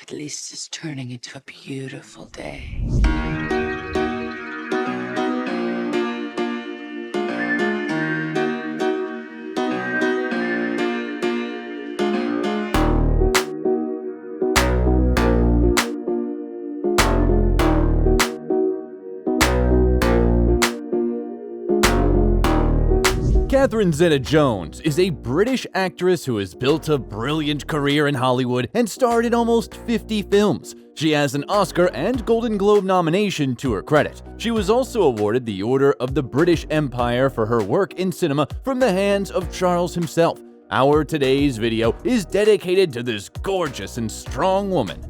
At least it's turning into a beautiful day. Catherine Zeta-Jones is a British actress who has built a brilliant career in Hollywood and starred in almost 50 films. She has an Oscar and Golden Globe nomination to her credit. She was also awarded the Order of the British Empire for her work in cinema from the hands of Charles himself. Our today's video is dedicated to this gorgeous and strong woman.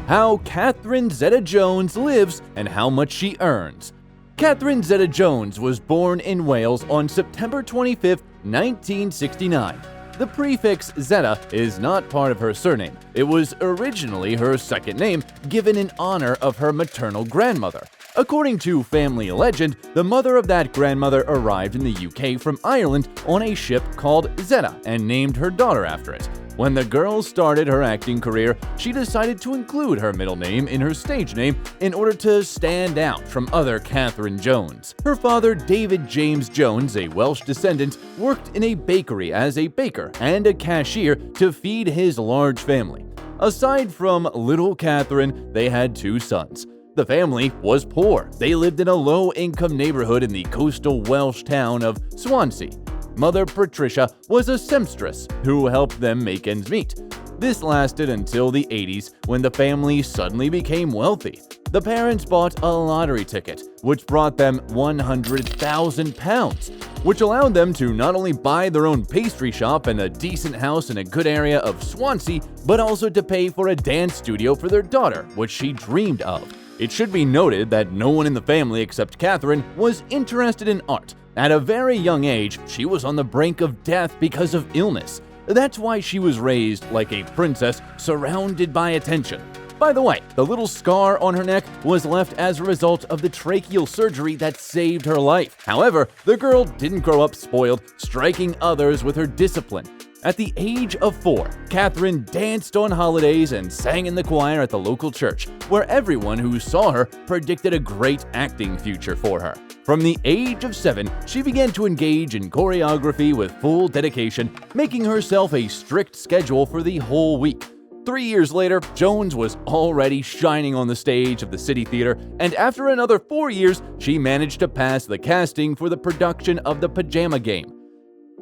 How Catherine Zeta-Jones lives and how much she earns. Catherine Zeta-Jones was born in Wales on September 25, 1969. The prefix Zeta is not part of her surname. It was originally her second name, given in honor of her maternal grandmother. According to family legend, the mother of that grandmother arrived in the UK from Ireland on a ship called Zeta and named her daughter after it. When the girl started her acting career, she decided to include her middle name in her stage name in order to stand out from other Catherine Jones. Her father, David James Jones, a Welsh descendant, worked in a bakery as a baker and a cashier to feed his large family. Aside from little Catherine, they had two sons. The family was poor. They lived in a low-income neighborhood in the coastal Welsh town of Swansea. Mother Patricia was a seamstress who helped them make ends meet. This lasted until the 80s when the family suddenly became wealthy. The parents bought a lottery ticket, which brought them £100,000, which allowed them to not only buy their own pastry shop and a decent house in a good area of Swansea, but also to pay for a dance studio for their daughter, which she dreamed of. It should be noted that no one in the family except Catherine was interested in art. At a very young age, she was on the brink of death because of illness. That's why she was raised like a princess, surrounded by attention. By the way, the little scar on her neck was left as a result of the tracheal surgery that saved her life. However, the girl didn't grow up spoiled, striking others with her discipline. At the age of 4, Catherine danced on holidays and sang in the choir at the local church, where everyone who saw her predicted a great acting future for her. From the age of 7, she began to engage in choreography with full dedication, making herself a strict schedule for the whole week. 3 years later, Jones was already shining on the stage of the City Theater, and after another 4 years, she managed to pass the casting for the production of The Pajama Game.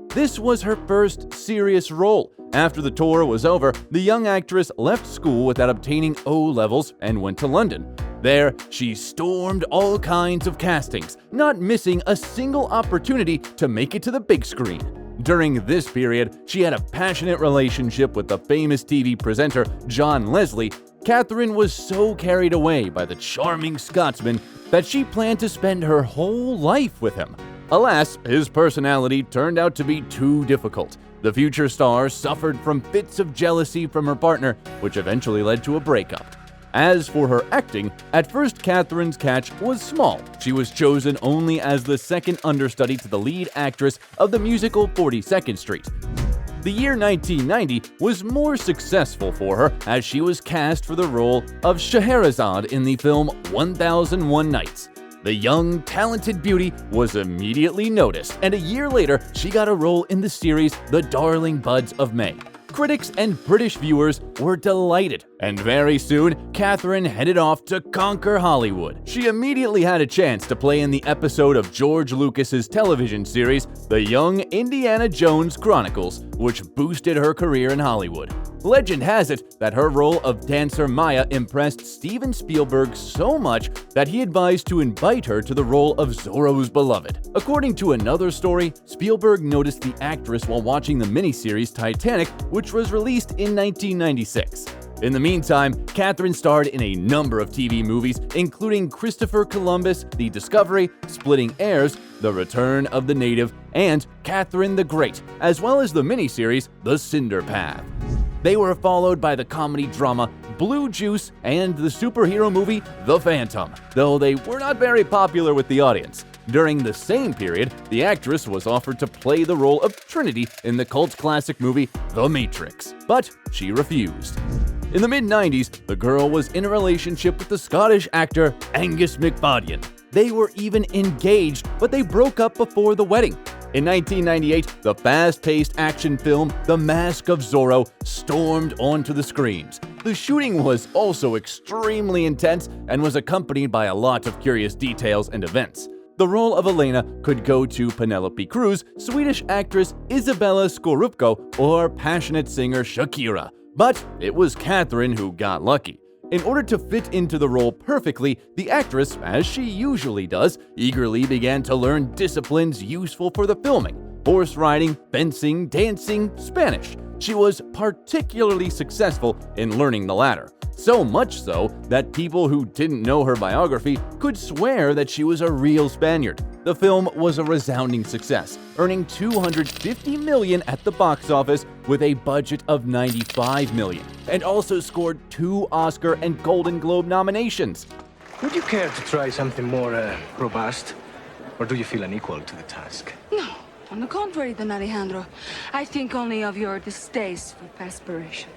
This was her first serious role. After the tour was over, the young actress left school without obtaining O-levels and went to London. There, she stormed all kinds of castings, not missing a single opportunity to make it to the big screen. During this period, she had a passionate relationship with the famous TV presenter John Leslie. Catherine was so carried away by the charming Scotsman that she planned to spend her whole life with him. Alas, his personality turned out to be too difficult. The future star suffered from fits of jealousy from her partner, which eventually led to a breakup. As for her acting, at first Catherine's catch was small. She was chosen only as the second understudy to the lead actress of the musical 42nd Street. The year 1990 was more successful for her as she was cast for the role of Scheherazade in the film 1001 Nights. The young, talented beauty was immediately noticed, and a year later, she got a role in the series The Darling Buds of May. Critics and British viewers were delighted, and very soon, Catherine headed off to conquer Hollywood. She immediately had a chance to play in the episode of George Lucas's television series, The Young Indiana Jones Chronicles, which boosted her career in Hollywood. Legend has it that her role of dancer Maya impressed Steven Spielberg so much that he advised to invite her to the role of Zorro's beloved. According to another story, Spielberg noticed the actress while watching the miniseries Titanic, which was released in 1996. In the meantime, Catherine starred in a number of TV movies, including Christopher Columbus, The Discovery, Splitting Heirs, The Return of the Native, and Catherine the Great, as well as the miniseries The Cinder Path. They were followed by the comedy drama Blue Juice and the superhero movie The Phantom, though they were not very popular with the audience. During the same period, the actress was offered to play the role of Trinity in the cult classic movie The Matrix, but she refused. In the mid-90s, the girl was in a relationship with the Scottish actor Angus MacFadyen. They were even engaged, but they broke up before the wedding. In 1998, the fast-paced action film The Mask of Zorro stormed onto the screens. The shooting was also extremely intense and was accompanied by a lot of curious details and events. The role of Elena could go to Penelope Cruz, Swedish actress Isabella Scorupco, or passionate singer Shakira. But it was Catherine who got lucky. In order to fit into the role perfectly, the actress, as she usually does, eagerly began to learn disciplines useful for the filming: horse riding, fencing, dancing, Spanish. She was particularly successful in learning the latter. So much so that people who didn't know her biography could swear that she was a real Spaniard. The film was a resounding success, earning $250 million at the box office with a budget of $95 million, and also scored 2 Oscar and Golden Globe nominations. Would you care to try something more robust? Or do you feel unequal to the task? No, on the contrary, Don Alejandro. I think only of your distaste for perspiration.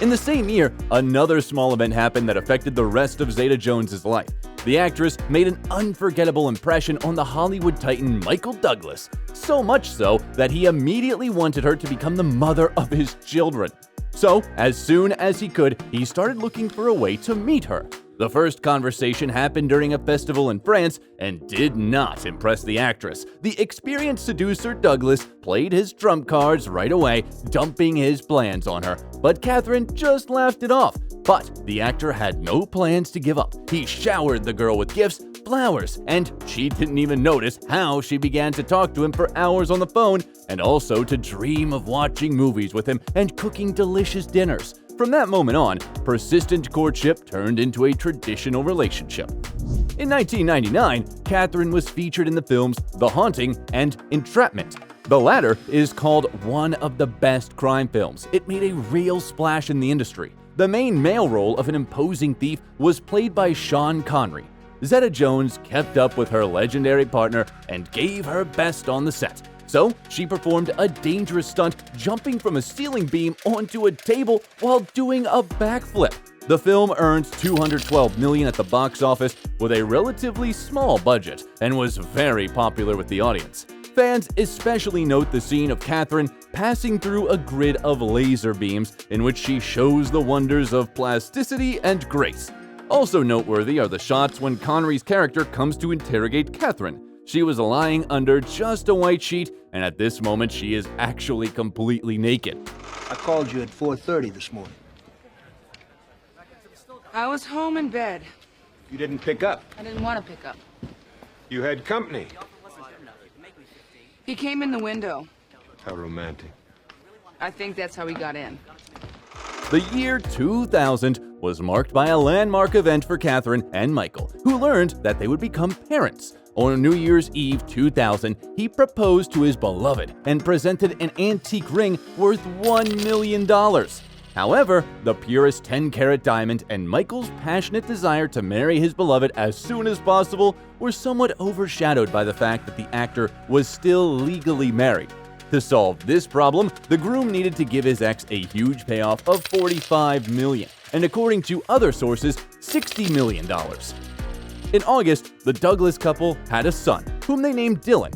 In the same year, another small event happened that affected the rest of Zeta-Jones' life. The actress made an unforgettable impression on the Hollywood titan Michael Douglas, so much so that he immediately wanted her to become the mother of his children. So, as soon as he could, he started looking for a way to meet her. The first conversation happened during a festival in France and did not impress the actress. The experienced seducer Douglas played his trump cards right away, dumping his plans on her, but Catherine just laughed it off. But the actor had no plans to give up. He showered the girl with gifts, flowers, and she didn't even notice how she began to talk to him for hours on the phone, and also to dream of watching movies with him and cooking delicious dinners. From that moment on, persistent courtship turned into a traditional relationship. In 1999, Catherine was featured in the films The Haunting and Entrapment. The latter is called one of the best crime films. It made a real splash in the industry. The main male role of an imposing thief was played by Sean Connery. Zeta-Jones kept up with her legendary partner and gave her best on the set. So, she performed a dangerous stunt, jumping from a ceiling beam onto a table while doing a backflip. The film earned $212 million at the box office with a relatively small budget and was very popular with the audience. Fans especially note the scene of Catherine passing through a grid of laser beams in which she shows the wonders of plasticity and grace. Also noteworthy are the shots when Connery's character comes to interrogate Catherine. She was lying under just a white sheet, and at this moment she is actually completely naked. I called you at 4:30 this morning. I was home in bed. You didn't pick up. I didn't want to pick up. You had company. He came in the window. How romantic. I think that's how he got in. The year 2000 was marked by a landmark event for Catherine and Michael, who learned that they would become parents. On New Year's Eve 2000, he proposed to his beloved and presented an antique ring worth $1 million. However, the purest 10-carat diamond and Michael's passionate desire to marry his beloved as soon as possible were somewhat overshadowed by the fact that the actor was still legally married. To solve this problem, the groom needed to give his ex a huge payoff of $45 million, and according to other sources, $60 million. In August, the Douglas couple had a son, whom they named Dylan.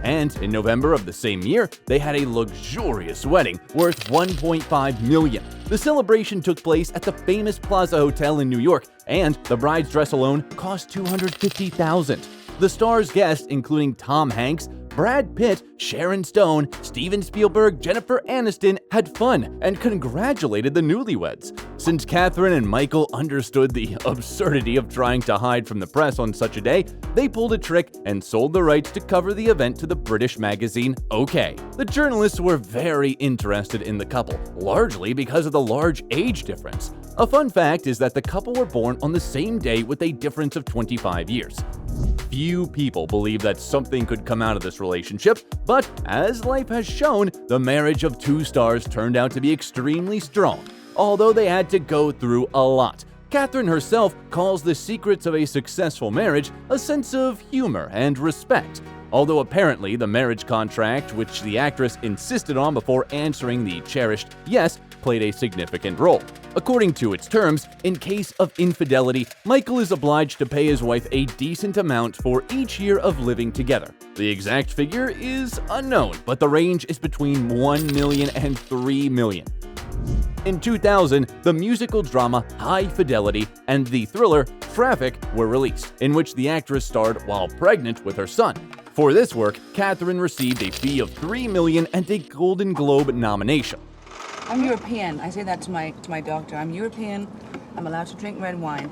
And in November of the same year, they had a luxurious wedding worth $1.5 million. The celebration took place at the famous Plaza Hotel in New York, and the bride's dress alone cost $250,000. The star's guests, including Tom Hanks, Brad Pitt, Sharon Stone, Steven Spielberg, Jennifer Aniston, had fun and congratulated the newlyweds. Since Catherine and Michael understood the absurdity of trying to hide from the press on such a day, they pulled a trick and sold the rights to cover the event to the British magazine OK. The journalists were very interested in the couple, largely because of the large age difference. A fun fact is that the couple were born on the same day with a difference of 25 years. Few people believe that something could come out of this relationship, but as life has shown, the marriage of two stars turned out to be extremely strong, although they had to go through a lot. Catherine herself calls the secrets of a successful marriage a sense of humor and respect, although apparently the marriage contract, which the actress insisted on before answering the cherished yes, played a significant role. According to its terms, in case of infidelity, Michael is obliged to pay his wife a decent amount for each year of living together. The exact figure is unknown, but the range is between $1 million and $3 million. In 2000, the musical drama High Fidelity and the thriller Traffic were released, in which the actress starred while pregnant with her son. For this work, Catherine received a fee of $3 million and a Golden Globe nomination. I'm European. I say that to my doctor. I'm European. I'm allowed to drink red wine.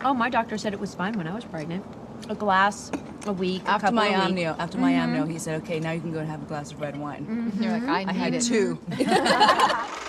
Oh, my doctor said it was fine when I was pregnant. A glass a week, After my a week. amnio, he said, okay, now you can go and have a glass of red wine. You're like, I had two.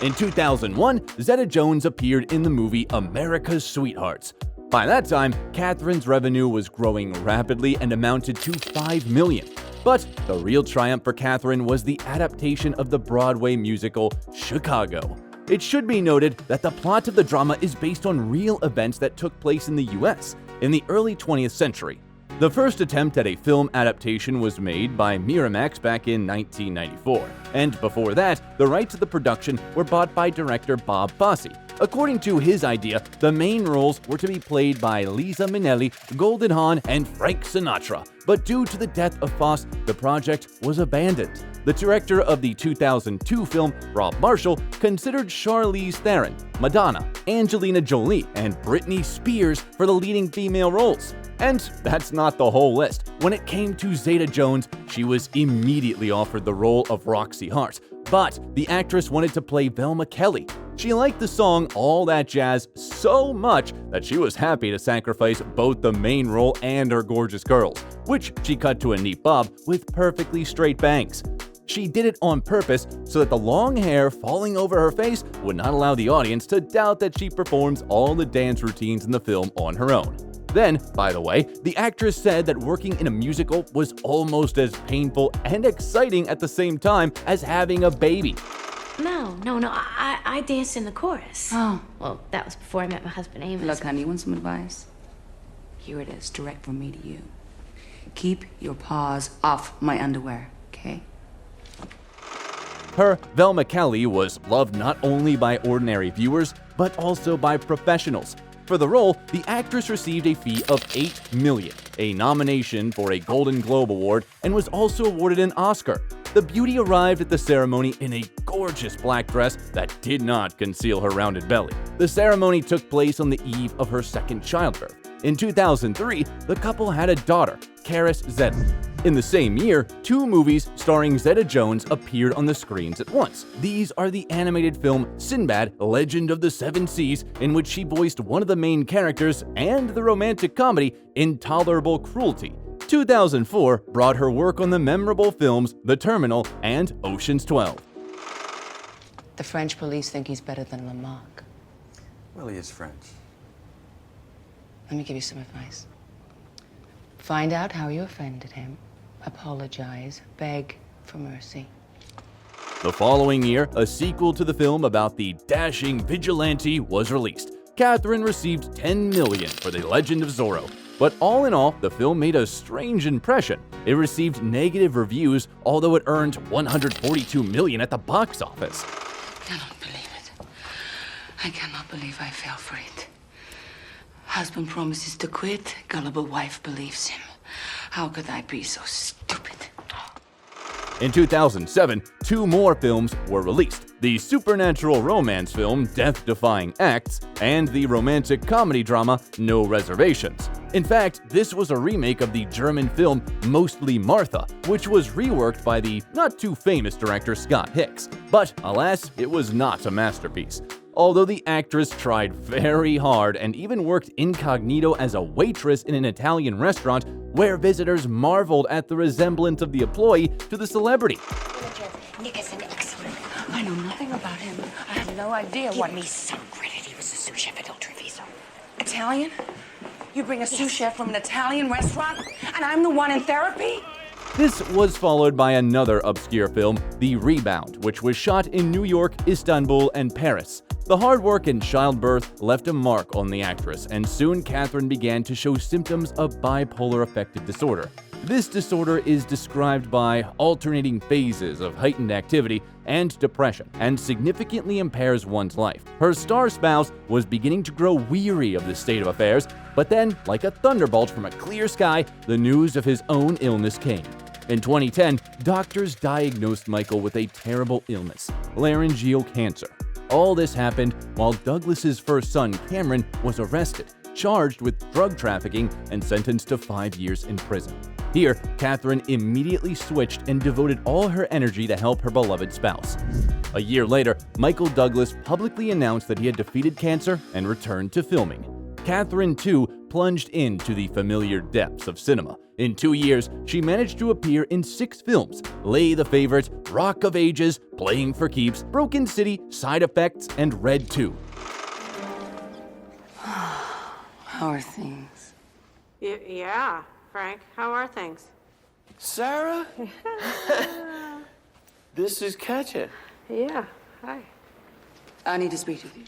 In 2001, Zeta-Jones appeared in the movie America's Sweethearts. By that time, Catherine's revenue was growing rapidly and amounted to $5 million. But the real triumph for Catherine was the adaptation of the Broadway musical Chicago. It should be noted that the plot of the drama is based on real events that took place in the US in the early 20th century. The first attempt at a film adaptation was made by Miramax back in 1994, and before that, the rights of the production were bought by director Bob Fosse. According to his idea, the main roles were to be played by Liza Minnelli, Goldie Hawn, and Frank Sinatra, but due to the death of Fosse, the project was abandoned. The director of the 2002 film, Rob Marshall, considered Charlize Theron, Madonna, Angelina Jolie, and Britney Spears for the leading female roles. And that's not the whole list. When it came to Zeta-Jones, she was immediately offered the role of Roxy Hart, but the actress wanted to play Velma Kelly. She liked the song All That Jazz so much that she was happy to sacrifice both the main role and her gorgeous curls, which she cut to a neat bob with perfectly straight bangs. She did it on purpose so that the long hair falling over her face would not allow the audience to doubt that she performs all the dance routines in the film on her own. Then, by the way, the actress said that working in a musical was almost as painful and exciting at the same time as having a baby. No. I danced in the chorus. Oh. Well, that was before I met my husband, Amos. Look, honey, you want some advice? Here it is, direct from me to you. Keep your paws off my underwear, okay? Her Velma Kelly was loved not only by ordinary viewers, but also by professionals. For the role, the actress received a fee of $8 million, a nomination for a Golden Globe Award, and was also awarded an Oscar. The beauty arrived at the ceremony in a gorgeous black dress that did not conceal her rounded belly. The ceremony took place on the eve of her second childbirth. In 2003, the couple had a daughter, Karis Zeta. In the same year, 2 movies starring Zeta-Jones appeared on the screens at once. These are the animated film Sinbad, Legend of the Seven Seas, in which she voiced one of the main characters, and the romantic comedy Intolerable Cruelty. 2004 brought her work on the memorable films The Terminal and Ocean's 12. The French police think he's better than Lamarck. Well, he is French. Let me give you some advice. Find out how you offended him. Apologize. Beg for mercy. The following year, a sequel to the film about the dashing vigilante was released. Catherine received $10 million for The Legend of Zorro. But all in all, the film made a strange impression. It received negative reviews, although it earned $142 million at the box office. I cannot believe it. I cannot believe I fell for it. Husband promises to quit, gullible wife believes him. How could I be so stupid? In 2007, 2 more films were released. The supernatural romance film Death Defying Acts and the romantic comedy drama No Reservations. In fact, this was a remake of the German film Mostly Martha, which was reworked by the not-too-famous director Scott Hicks. But alas, it was not a masterpiece. Although the actress tried very hard and even worked incognito as a waitress in an Italian restaurant where visitors marveled at the resemblance of the employee to the celebrity. Nick is an excellent. I know nothing about him. I had no idea what... Give me some credit. He was a sous chef at Il Treviso. Italian? You bring a sous chef from an Italian restaurant, and I'm the one in therapy? This was followed by another obscure film, The Rebound, which was shot in New York, Istanbul, and Paris. The hard work and childbirth left a mark on the actress, and soon Catherine began to show symptoms of bipolar affective disorder. This disorder is described by alternating phases of heightened activity and depression, and significantly impairs one's life. Her star spouse was beginning to grow weary of this state of affairs, but then, like a thunderbolt from a clear sky, the news of his own illness came. In 2010, doctors diagnosed Michael with a terrible illness, laryngeal cancer. All this happened while Douglas's first son, Cameron, was arrested, charged with drug trafficking, and sentenced to 5 years in prison. Here, Catherine immediately switched and devoted all her energy to help her beloved spouse. A year later, Michael Douglas publicly announced that he had defeated cancer and returned to filming. Catherine, too, plunged into the familiar depths of cinema. In 2 years, she managed to appear in 6 films: Lay the Favorite, Rock of Ages, Playing for Keeps, Broken City, Side Effects, and Red 2. How are things? Yeah, Frank, how are things? Sarah? This is Katya. Yeah, hi. I need to speak with you.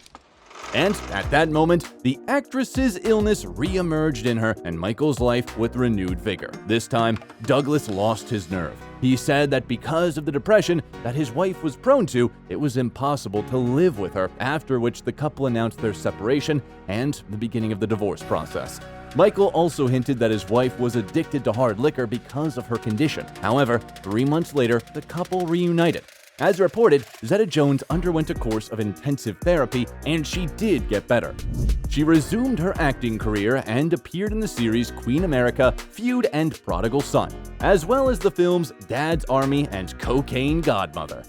And at that moment, the actress's illness re-emerged in her and Michael's life with renewed vigor. This time, Douglas lost his nerve. He said that because of the depression that his wife was prone to, it was impossible to live with her, after which the couple announced their separation and the beginning of the divorce process. Michael also hinted that his wife was addicted to hard liquor because of her condition. However, 3 months later, the couple reunited. As reported, Zeta-Jones underwent a course of intensive therapy, and she did get better. She resumed her acting career and appeared in the series Queen America, Feud, and Prodigal Son, as well as the films Dad's Army and Cocaine Godmother.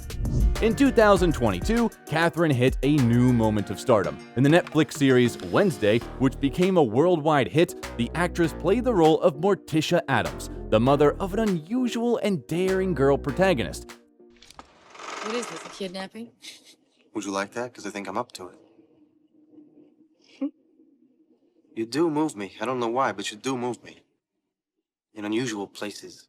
In 2022, Catherine hit a new moment of stardom. In the Netflix series Wednesday, which became a worldwide hit, the actress played the role of Morticia Adams, the mother of an unusual and daring girl protagonist. What is this, a kidnapping? Would you like that? Because I think I'm up to it. You do move me. I don't know why, but you do move me. In unusual places.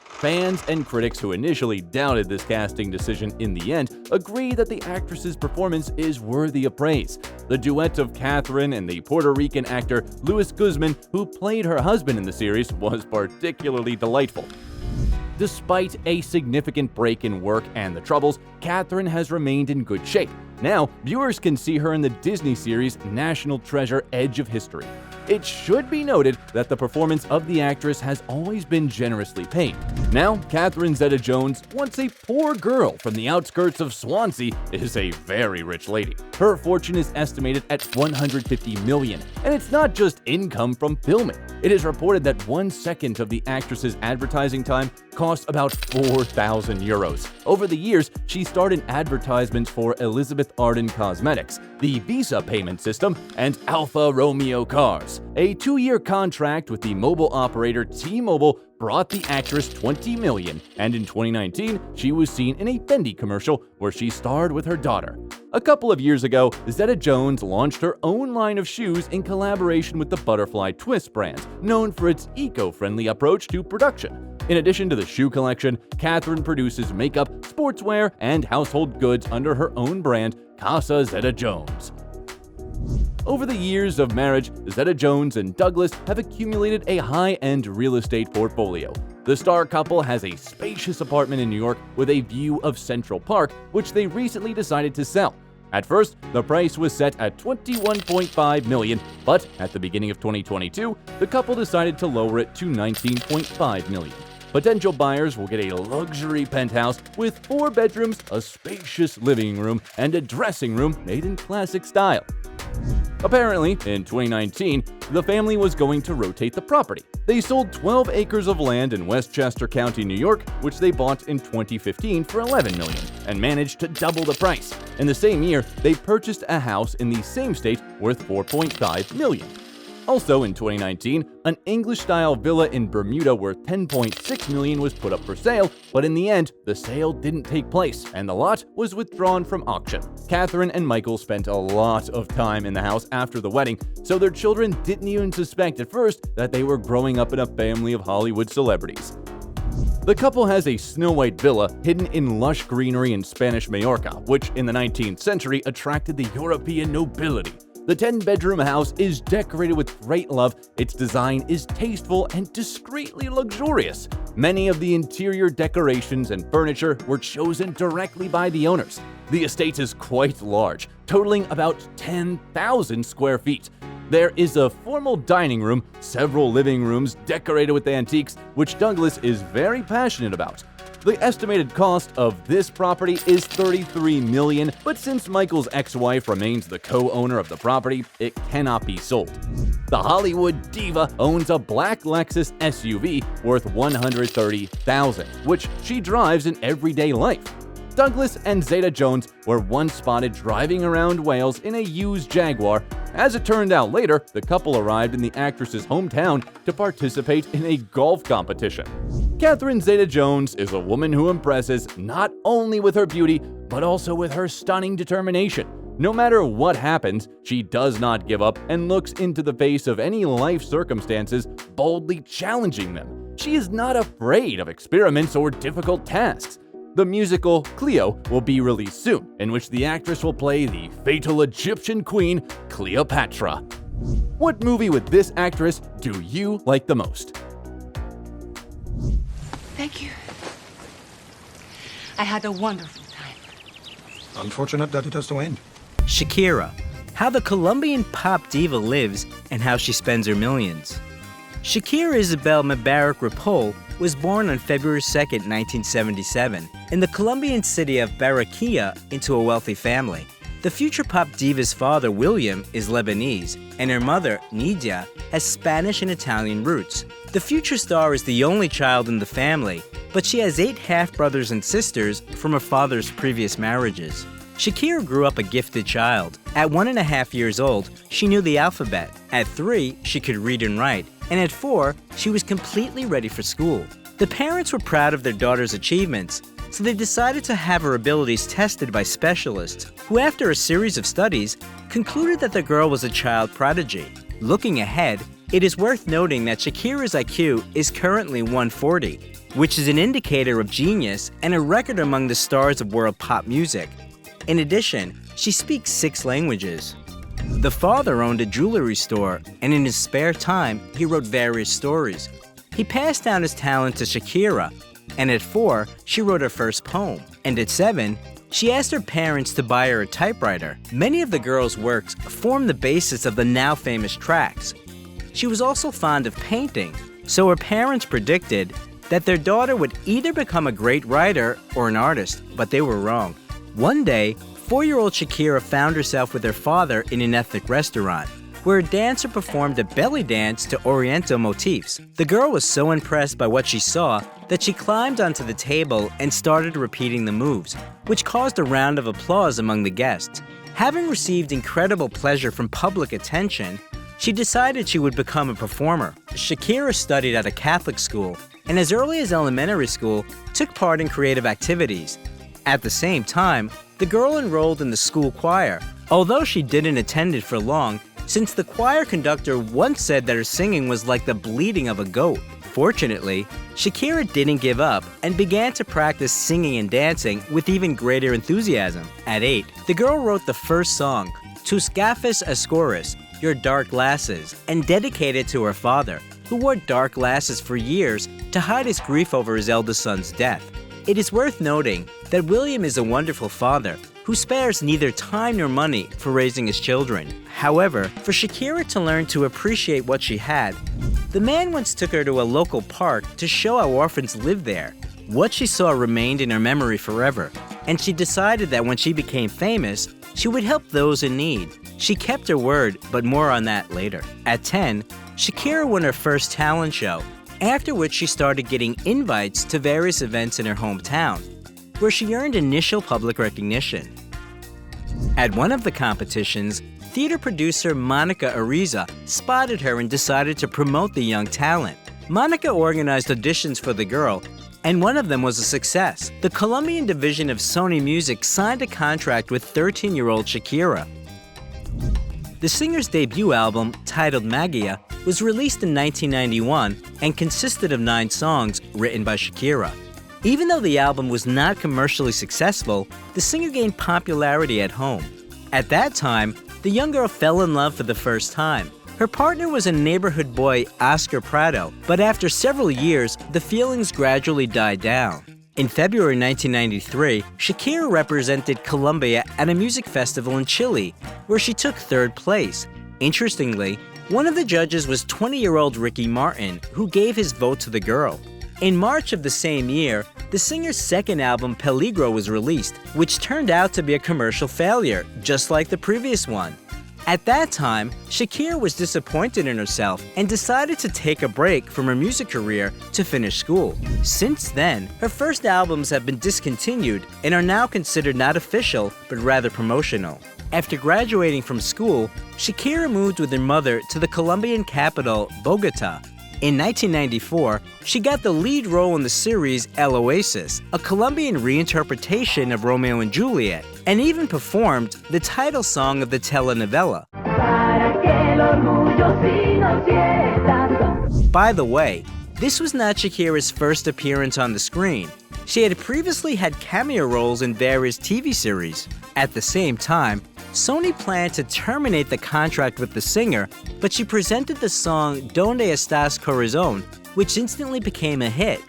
Fans and critics who initially doubted this casting decision in the end agree that the actress's performance is worthy of praise. The duet of Catherine and the Puerto Rican actor Luis Guzman, who played her husband in the series, was particularly delightful. Despite a significant break in work and the troubles, Catherine has remained in good shape. Now, viewers can see her in the Disney series National Treasure: Edge of History. It should be noted that the performance of the actress has always been generously paid. Now, Catherine Zeta-Jones, once a poor girl from the outskirts of Swansea, is a very rich lady. Her fortune is estimated at $150 million, and it's not just income from filming. It is reported that 1 second of the actress's advertising time costs about 4,000 euros. Over the years, she starred in advertisements for Elizabeth Arden Cosmetics, the Visa payment system, and Alfa Romeo cars. A 2-year contract with the mobile operator T-Mobile brought the actress $20 million, and in 2019, she was seen in a Fendi commercial where she starred with her daughter. A couple of years ago, Zeta-Jones launched her own line of shoes in collaboration with the Butterfly Twist brand, known for its eco-friendly approach to production. In addition to the shoe collection, Catherine produces makeup, sportswear, and household goods under her own brand, Casa Zeta-Jones. Over the years of marriage, Zeta-Jones and Douglas have accumulated a high-end real estate portfolio. The star couple has a spacious apartment in New York with a view of Central Park, which they recently decided to sell. At first, the price was set at $21.5 million, but at the beginning of 2022, the couple decided to lower it to $19.5 million. Potential buyers will get a luxury penthouse with 4 bedrooms, a spacious living room, and a dressing room made in classic style. Apparently, in 2019, the family was going to rotate the property. They sold 12 acres of land in Westchester County, New York, which they bought in 2015 for $11 million, and managed to double the price. In the same year, they purchased a house in the same state worth $4.5 million. Also in 2019, an English-style villa in Bermuda worth $10.6 million was put up for sale, but in the end, the sale didn't take place, and the lot was withdrawn from auction. Catherine and Michael spent a lot of time in the house after the wedding, so their children didn't even suspect at first that they were growing up in a family of Hollywood celebrities. The couple has a snow-white villa hidden in lush greenery in Spanish Majorca, which in the 19th century attracted the European nobility. The 10-bedroom house is decorated with great love, its design is tasteful and discreetly luxurious. Many of the interior decorations and furniture were chosen directly by the owners. The estate is quite large, totaling about 10,000 square feet. There is a formal dining room, several living rooms decorated with antiques, which Douglas is very passionate about. The estimated cost of this property is $33 million, but since Michael's ex-wife remains the co-owner of the property, it cannot be sold. The Hollywood diva owns a black Lexus SUV worth $130,000, which she drives in everyday life. Douglas and Zeta-Jones were once spotted driving around Wales in a used Jaguar. As it turned out later, the couple arrived in the actress's hometown to participate in a golf competition. Catherine Zeta-Jones is a woman who impresses not only with her beauty, but also with her stunning determination. No matter what happens, she does not give up and looks into the face of any life circumstances, boldly challenging them. She is not afraid of experiments or difficult tasks. The musical Cleo will be released soon, in which the actress will play the fatal Egyptian queen, Cleopatra. What movie with this actress do you like the most? Thank you. I had a wonderful time. Unfortunate that it has to end. Shakira, how the Colombian pop diva lives and how she spends her millions. Shakira Isabel Mebarak Ripoll was born on February 2, 1977, in the Colombian city of Barranquilla into a wealthy family. The future pop diva's father, William, is Lebanese, and her mother, Nydia, has Spanish and Italian roots. The future star is the only child in the family, but she has 8 half-brothers and sisters from her father's previous marriages. Shakira grew up a gifted child. At 1.5 years old, she knew the alphabet. At 3, she could read and write. And at 4, she was completely ready for school. The parents were proud of their daughter's achievements, so they decided to have her abilities tested by specialists, who after a series of studies, concluded that the girl was a child prodigy. Looking ahead, it is worth noting that Shakira's IQ is currently 140, which is an indicator of genius and a record among the stars of world pop music. In addition, she speaks 6 languages. The father owned a jewelry store, and in his spare time, he wrote various stories. He passed down his talent to Shakira, and at 4, she wrote her first poem. And at 7, she asked her parents to buy her a typewriter. Many of the girl's works form the basis of the now famous tracks. She was also fond of painting, so her parents predicted that their daughter would either become a great writer or an artist, but they were wrong. One day, 4-year-old Shakira found herself with her father in an ethnic restaurant, where a dancer performed a belly dance to Oriental motifs. The girl was so impressed by what she saw that she climbed onto the table and started repeating the moves, which caused a round of applause among the guests. Having received incredible pleasure from public attention, she decided she would become a performer. Shakira studied at a Catholic school, and as early as elementary school, took part in creative activities. At the same time, the girl enrolled in the school choir, although she didn't attend it for long, since the choir conductor once said that her singing was like the bleating of a goat. Fortunately, Shakira didn't give up and began to practice singing and dancing with even greater enthusiasm. At 8, the girl wrote the first song, Tus Gafas Oscuras, Your Dark Glasses, and dedicated it to her father, who wore dark glasses for years to hide his grief over his eldest son's death. It is worth noting that William is a wonderful father who spares neither time nor money for raising his children. However, for Shakira to learn to appreciate what she had, the man once took her to a local park to show how orphans live there. What she saw remained in her memory forever, and she decided that when she became famous, she would help those in need. She kept her word, but more on that later. At 10, Shakira won her first talent show, after which she started getting invites to various events in her hometown, where she earned initial public recognition. At one of the competitions, theater producer Monica Ariza spotted her and decided to promote the young talent. Monica organized auditions for the girl, and one of them was a success. The Colombian division of Sony Music signed a contract with 13-year-old Shakira. The singer's debut album, titled Magia, was released in 1991 and consisted of 9 songs written by Shakira. Even though the album was not commercially successful, the singer gained popularity at home. At that time, the young girl fell in love for the first time. Her partner was a neighborhood boy, Oscar Prado, but after several years, the feelings gradually died down. In February 1993, Shakira represented Colombia at a music festival in Chile, where she took 3rd place. Interestingly, one of the judges was 20-year-old Ricky Martin, who gave his vote to the girl. In March of the same year, the singer's second album, Peligro, was released, which turned out to be a commercial failure, just like the previous one. At that time, Shakira was disappointed in herself and decided to take a break from her music career to finish school. Since then, her first albums have been discontinued and are now considered not official, but rather promotional. After graduating from school, Shakira moved with her mother to the Colombian capital, Bogota. In 1994, she got the lead role in the series El Oasis, a Colombian reinterpretation of Romeo and Juliet, and even performed the title song of the telenovela. By the way, this was not Shakira's first appearance on the screen. She had previously had cameo roles in various TV series. At the same time, Sony planned to terminate the contract with the singer, but she presented the song Donde Estás Corazón, which instantly became a hit.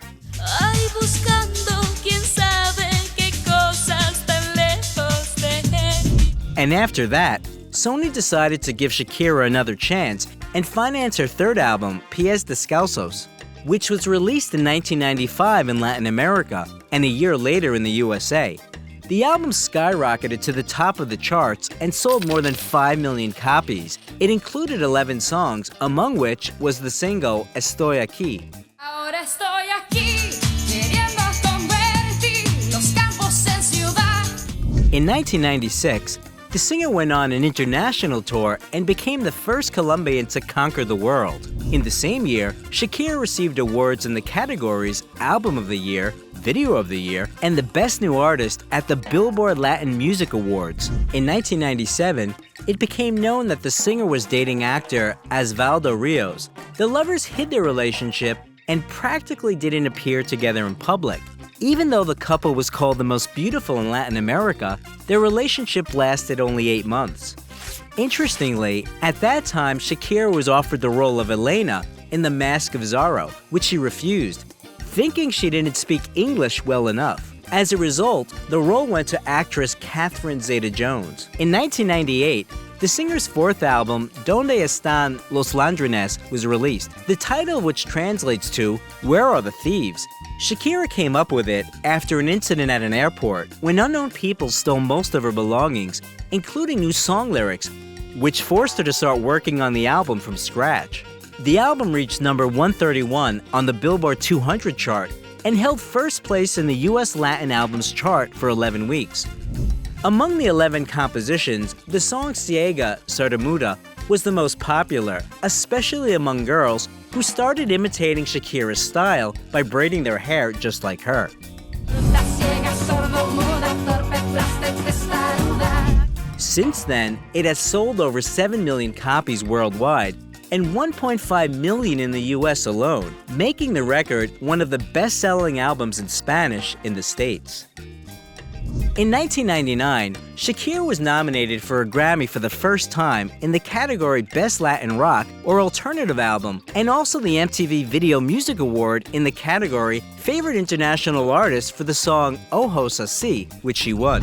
And after that, Sony decided to give Shakira another chance and finance her 3rd album, Pies Descalzos, which was released in 1995 in Latin America and a year later in the USA. The album skyrocketed to the top of the charts and sold more than 5 million copies. It included 11 songs, among which was the single Estoy Aquí. In 1996, the singer went on an international tour and became the first Colombian to conquer the world. In the same year, Shakira received awards in the categories Album of the Year, Video of the Year, and the Best New Artist at the Billboard Latin Music Awards. In 1997, it became known that the singer was dating actor Osvaldo Rios. The lovers hid their relationship and practically didn't appear together in public. Even though the couple was called the most beautiful in Latin America, their relationship lasted only 8 months. Interestingly, at that time, Shakira was offered the role of Elena in The Mask of Zorro, which she refused, thinking she didn't speak English well enough. As a result, the role went to actress Catherine Zeta-Jones. In 1998, the singer's 4th album, Donde Están los Ladrones, was released, the title of which translates to Where Are the Thieves? Shakira came up with it after an incident at an airport when unknown people stole most of her belongings, including new song lyrics, which forced her to start working on the album from scratch. The album reached number 131 on the Billboard 200 chart and held 1st place in the US Latin Albums chart for 11 weeks. Among the 11 compositions, the song Ciega, Sordomuda was the most popular, especially among girls who started imitating Shakira's style by braiding their hair just like her. Since then, it has sold over 7 million copies worldwide and 1.5 million in the US alone, making the record one of the best-selling albums in Spanish in the States. In 1999, Shakira was nominated for a Grammy for the first time in the category Best Latin Rock or Alternative Album, and also the MTV Video Music Award in the category Favorite International Artist for the song Ojos Así, which she won.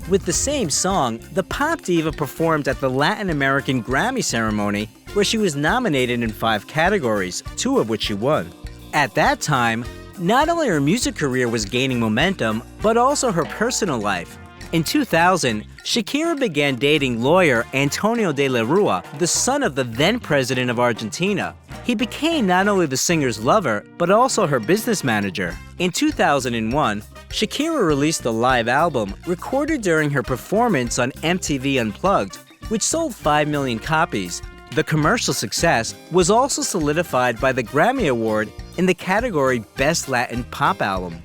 With the same song, the pop diva performed at the Latin American Grammy ceremony, where she was nominated in 5 categories, 2 of which she won. At that time, not only her music career was gaining momentum, but also her personal life. In 2000, Shakira began dating lawyer Antonio de la Rua, the son of the then president of Argentina. He became not only the singer's lover, but also her business manager. In 2001, Shakira released a live album recorded during her performance on MTV Unplugged, which sold 5 million copies. The commercial success was also solidified by the Grammy Award in the category Best Latin Pop Album.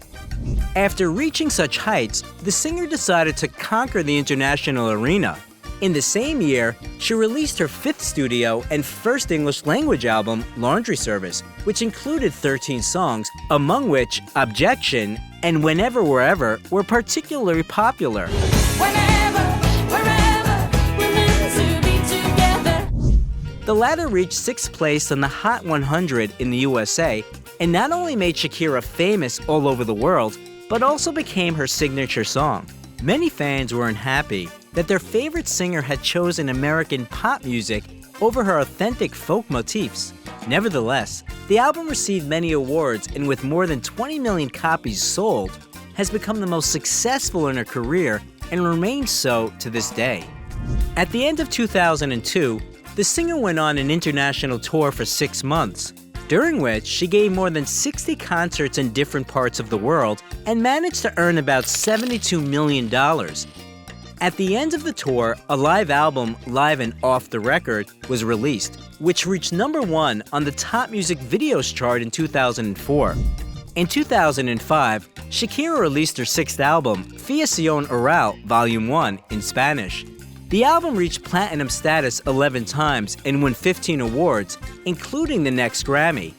After reaching such heights, the singer decided to conquer the international arena. In the same year, she released her 5th studio and first English language album, Laundry Service, which included 13 songs, among which Objection and Whenever Wherever were particularly popular. Whenever, wherever, we're meant to be together. The latter reached 6th place on the Hot 100 in the USA, and not only made Shakira famous all over the world, but also became her signature song. Many fans were unhappy that their favorite singer had chosen American pop music over her authentic folk motifs. Nevertheless, the album received many awards and with more than 20 million copies sold, has become the most successful in her career and remains so to this day. At the end of 2002, the singer went on an international tour for 6 months, during which she gave more than 60 concerts in different parts of the world and managed to earn about $72 million. At the end of the tour, a live album, Live and Off the Record, was released, which reached #1 on the Top Music Videos chart in 2004. In 2005, Shakira released her 6th album, Fiación Oral Volume 1, in Spanish. The album reached platinum status 11 times and won 15 awards, including the next Grammy.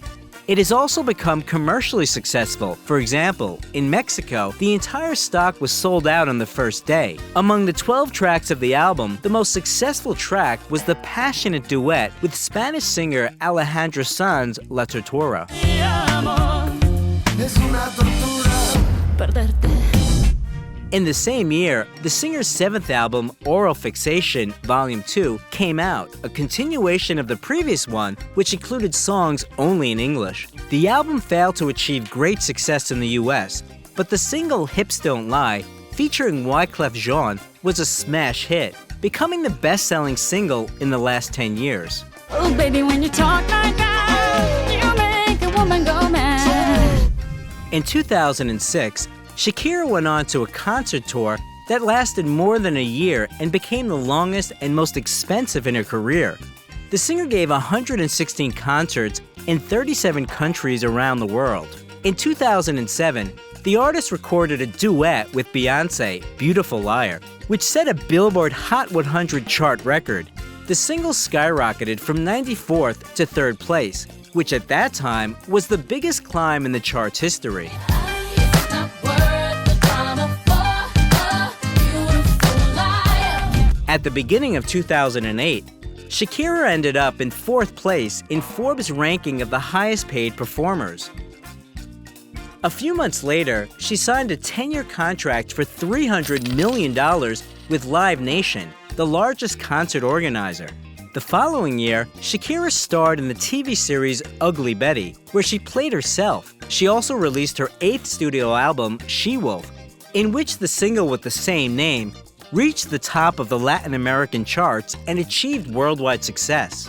It has also become commercially successful. For example, in Mexico, the entire stock was sold out on the first day. Among the 12 tracks of the album, the most successful track was the passionate duet with Spanish singer Alejandro Sanz, La Tortura. In the same year, the singer's 7th album, Oral Fixation, Volume 2, came out, a continuation of the previous one, which included songs only in English. The album failed to achieve great success in the US, but the single Hips Don't Lie, featuring Wyclef Jean, was a smash hit, becoming the best-selling single in the last 10 years. Oh, baby, when you talk like that, you make a woman go mad. In 2006, Shakira went on to a concert tour that lasted more than a year and became the longest and most expensive in her career. The singer gave 116 concerts in 37 countries around the world. In 2007, the artist recorded a duet with Beyoncé, Beautiful Liar, which set a Billboard Hot 100 chart record. The single skyrocketed from 94th to 3rd place, which at that time was the biggest climb in the chart's history. At the beginning of 2008, Shakira ended up in 4th place in Forbes' ranking of the highest paid performers. A few months later, she signed a 10-year contract for $300 million with Live Nation, the largest concert organizer. The following year, Shakira starred in the TV series Ugly Betty, where she played herself. She also released her 8th studio album, She-Wolf, in which the single with the same name reached the top of the Latin American charts and achieved worldwide success.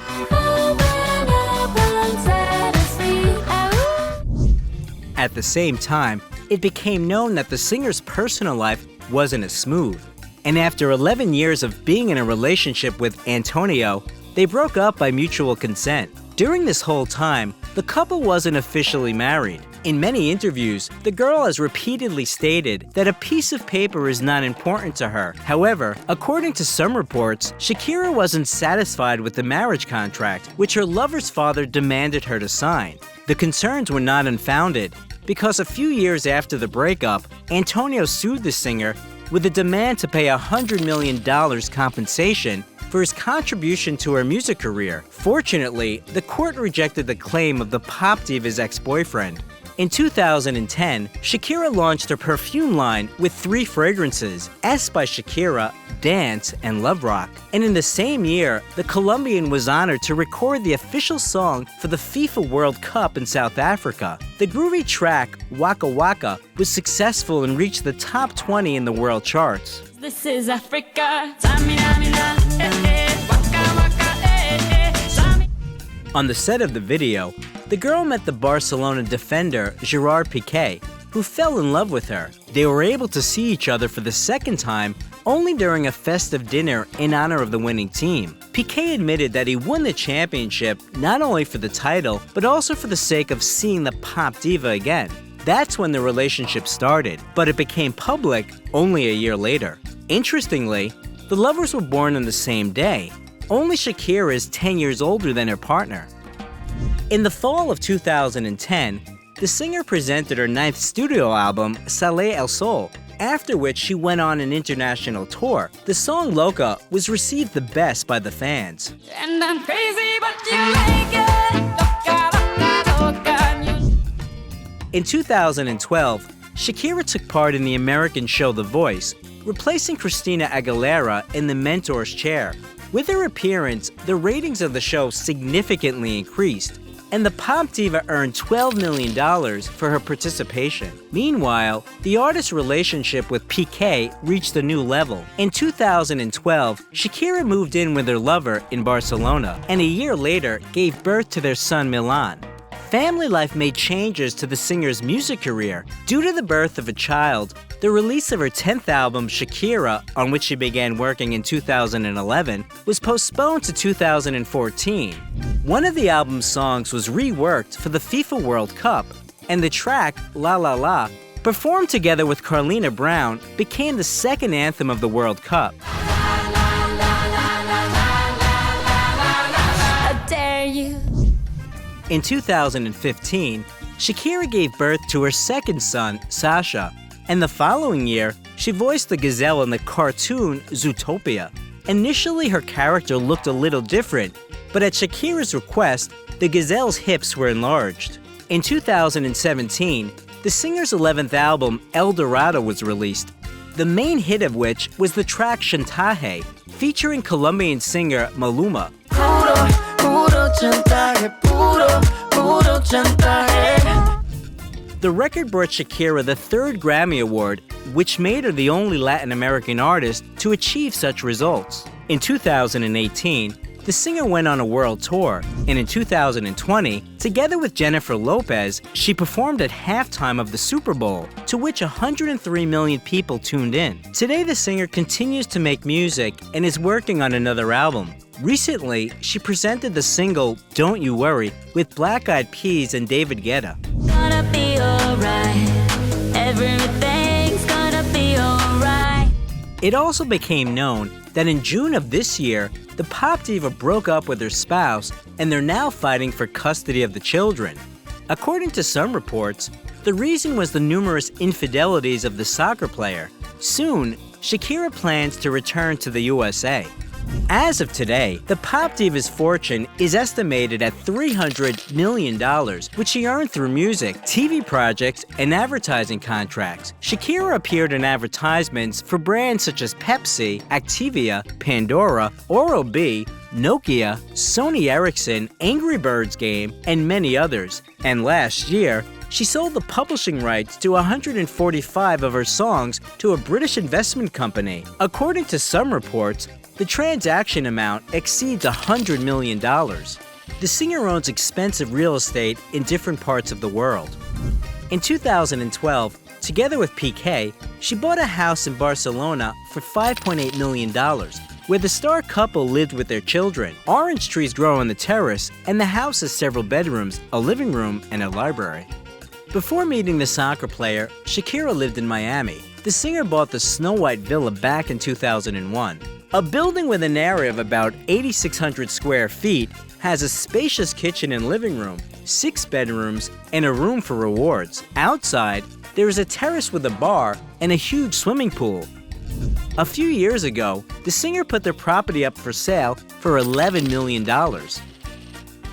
At the same time, it became known that the singer's personal life wasn't as smooth. And after 11 years of being in a relationship with Antonio, they broke up by mutual consent. During this whole time, the couple wasn't officially married. In many interviews, the girl has repeatedly stated that a piece of paper is not important to her. However, according to some reports, Shakira wasn't satisfied with the marriage contract, which her lover's father demanded her to sign. The concerns were not unfounded, because a few years after the breakup, Antonio sued the singer with a demand to pay $100 million compensation for his contribution to her music career. Fortunately, the court rejected the claim of the pop diva's ex-boyfriend. In 2010, Shakira launched her perfume line with 3 fragrances, S by Shakira, Dance, and Love Rock. And in the same year, the Colombian was honored to record the official song for the FIFA World Cup in South Africa. The groovy track, Waka Waka, was successful and reached the top 20 in the world charts. This is Africa. Tamina, mina, waka, waka, On the set of the video, the girl met the Barcelona defender Gerard Piqué, who fell in love with her. They were able to see each other for the second time only during a festive dinner in honor of the winning team. Piqué admitted that he won the championship not only for the title, but also for the sake of seeing the pop diva again. That's when the relationship started, but it became public only a year later. Interestingly, the lovers were born on the same day. Only Shakira is 10 years older than her partner. In the fall of 2010, the singer presented her 9th studio album, Sale el Sol, after which she went on an international tour. The song Loca was received the best by the fans. And I'm crazy, but you like it. Loca, loca, loca. In 2012, Shakira took part in the American show The Voice, replacing Christina Aguilera in the mentor's chair. With her appearance, the ratings of the show significantly increased, and the pop diva earned $12 million for her participation. Meanwhile, the artist's relationship with Piqué reached a new level. In 2012, Shakira moved in with her lover in Barcelona, and a year later gave birth to their son Milan. Family life made changes to the singer's music career. Due to the birth of a child, the release of her 10th album, Shakira, on which she began working in 2011, was postponed to 2014. One of the album's songs was reworked for the FIFA World Cup, and the track, La La La, performed together with Carlina Brown, became the second anthem of the World Cup. How dare you? In 2015, Shakira gave birth to her second son, Sasha, and the following year, she voiced the gazelle in the cartoon Zootopia. Initially, her character looked a little different, but at Shakira's request, the gazelle's hips were enlarged. In 2017, the singer's 11th album, El Dorado, was released, the main hit of which was the track Chantaje, featuring Colombian singer Maluma. The record brought Shakira the 3rd Grammy Award, which made her the only Latin American artist to achieve such results. In 2018, the singer went on a world tour, and in 2020, together with Jennifer Lopez, she performed at halftime of the Super Bowl, to which 103 million people tuned in. Today, the singer continues to make music and is working on another album. Recently, she presented the single Don't You Worry with Black Eyed Peas and David Guetta. Gonna be alright. Everything's gonna be alright. It also became known that in June of this year, the pop diva broke up with her spouse, and they're now fighting for custody of the children. According to some reports, the reason was the numerous infidelities of the soccer player. Soon, Shakira plans to return to the USA. As of today, the pop diva's fortune is estimated at $300 million, which she earned through music, TV projects, and advertising contracts. Shakira appeared in advertisements for brands such as Pepsi, Activia, Pandora, Oral-B, Nokia, Sony Ericsson, Angry Birds Game, and many others. And last year, she sold the publishing rights to 145 of her songs to a British investment company. According to some reports, the transaction amount exceeds $100 million. The singer owns expensive real estate in different parts of the world. In 2012, together with Piqué, she bought a house in Barcelona for $5.8 million, where the star couple lived with their children. Orange trees grow on the terrace, and the house has several bedrooms, a living room, and a library. Before meeting the soccer player, Shakira lived in Miami. The singer bought the Snow White Villa back in 2001. A building with an area of about 8,600 square feet has a spacious kitchen and living room, 6 bedrooms, and a room for rewards. Outside, there is a terrace with a bar and a huge swimming pool. A few years ago, the singer put their property up for sale for $11 million.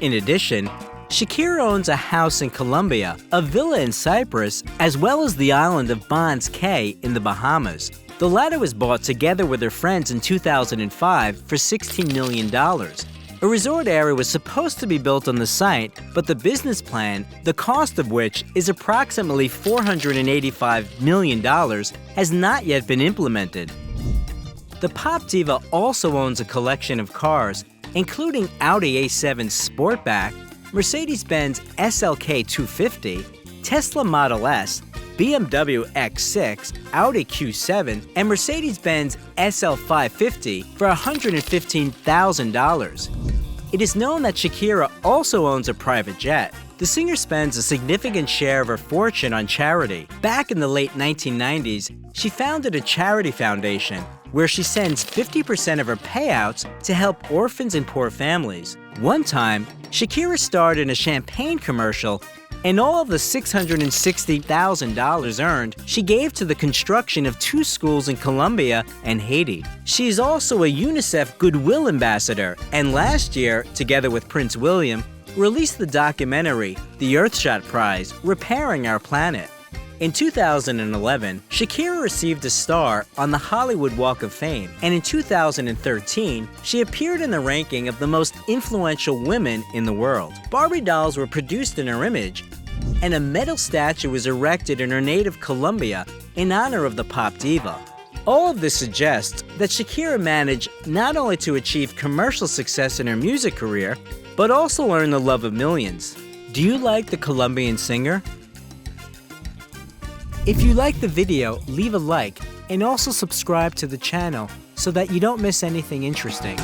In addition, Shakira owns a house in Colombia, a villa in Cyprus, as well as the island of Bonds Cay in the Bahamas. The latter was bought together with her friends in 2005 for $16 million. A resort area was supposed to be built on the site, but the business plan, the cost of which is approximately $485 million, has not yet been implemented. The pop diva also owns a collection of cars, including Audi A7 Sportback, Mercedes-Benz SLK 250, Tesla Model S, BMW X6, Audi Q7, and Mercedes-Benz SL 550 for $115,000. It is known that Shakira also owns a private jet. The singer spends a significant share of her fortune on charity. Back in the late 1990s, she founded a charity foundation where she sends 50% of her payouts to help orphans and poor families. One time, Shakira starred in a champagne commercial, and all of the $660,000 earned, she gave to the construction of 2 schools in Colombia and Haiti. She is also a UNICEF Goodwill Ambassador, and last year, together with Prince William, released the documentary, The Earthshot Prize, Repairing Our Planet. In 2011, Shakira received a star on the Hollywood Walk of Fame, and in 2013, she appeared in the ranking of the most influential women in the world. Barbie dolls were produced in her image, and a metal statue was erected in her native Colombia in honor of the pop diva. All of this suggests that Shakira managed not only to achieve commercial success in her music career, but also earn the love of millions. Do you like the Colombian singer? If you like the video, leave a like and also subscribe to the channel so that you don't miss anything interesting.